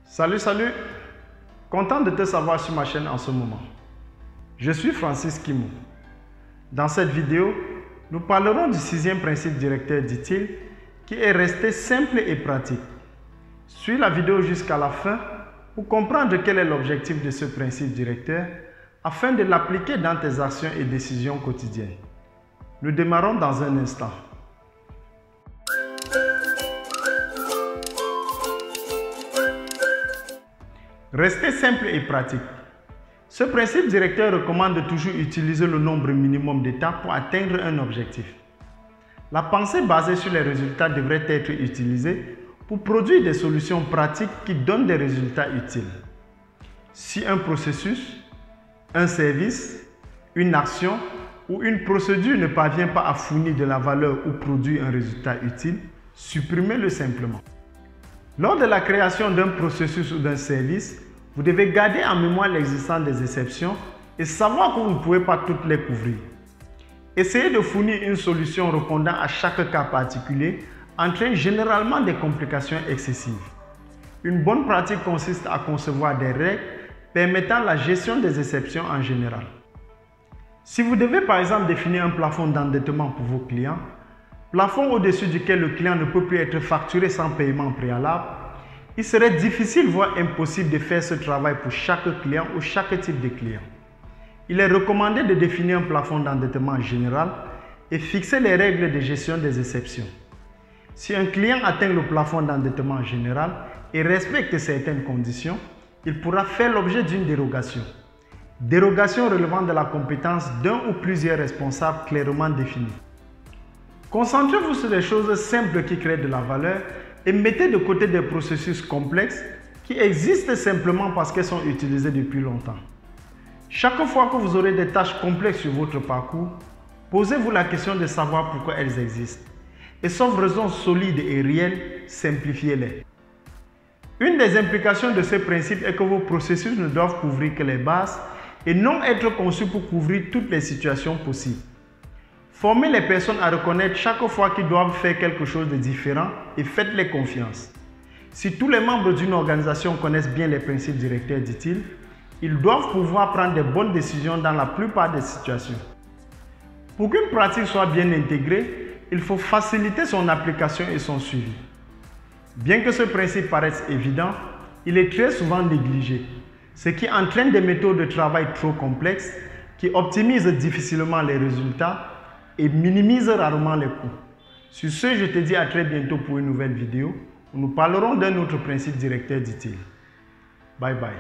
Salut, content de te savoir sur ma chaîne en ce moment. Je suis Francis Kimou. Dans cette vidéo, nous parlerons du 6e principe directeur d'ITIL qui est resté simple et pratique. Suis la vidéo jusqu'à la fin pour comprendre quel est l'objectif de ce principe directeur afin de l'appliquer dans tes actions et décisions quotidiennes. Nous démarrons dans un instant. Restez simple et pratique. Ce principe directeur recommande de toujours utiliser le nombre minimum d'étapes pour atteindre un objectif. La pensée basée sur les résultats devrait être utilisée pour produire des solutions pratiques qui donnent des résultats utiles. Si un processus, un service, une action ou une procédure ne parvient pas à fournir de la valeur ou produire un résultat utile, supprimez-le simplement. Lors de la création d'un processus ou d'un service, vous devez garder en mémoire l'existence des exceptions et savoir que vous ne pouvez pas toutes les couvrir. Essayez de fournir une solution répondant à chaque cas particulier entraîne généralement des complications excessives. Une bonne pratique consiste à concevoir des règles permettant la gestion des exceptions en général. Si vous devez par exemple définir un plafond d'endettement pour vos clients, plafond au-dessus duquel le client ne peut plus être facturé sans paiement préalable, il serait difficile voire impossible de faire ce travail pour chaque client ou chaque type de client. Il est recommandé de définir un plafond d'endettement général et fixer les règles de gestion des exceptions. Si un client atteint le plafond d'endettement général et respecte certaines conditions, il pourra faire l'objet d'une dérogation. Dérogation relevant de la compétence d'un ou plusieurs responsables clairement définis. Concentrez-vous sur des choses simples qui créent de la valeur et mettez de côté des processus complexes qui existent simplement parce qu'elles sont utilisées depuis longtemps. Chaque fois que vous aurez des tâches complexes sur votre parcours, posez-vous la question de savoir pourquoi elles existent. Et sauf raison solide et réelle, simplifiez-les. Une des implications de ce principe est que vos processus ne doivent couvrir que les bases et non être conçus pour couvrir toutes les situations possibles. Formez les personnes à reconnaître chaque fois qu'ils doivent faire quelque chose de différent et faites-les confiance. Si tous les membres d'une organisation connaissent bien les principes directeurs d'ITIL, ils doivent pouvoir prendre de bonnes décisions dans la plupart des situations. Pour qu'une pratique soit bien intégrée, il faut faciliter son application et son suivi. Bien que ce principe paraisse évident, il est très souvent négligé, ce qui entraîne des méthodes de travail trop complexes qui optimisent difficilement les résultats et minimisent rarement les coûts. Sur ce, je te dis à très bientôt pour une nouvelle vidéo où nous parlerons d'un autre principe directeur d'ITIL. Bye bye.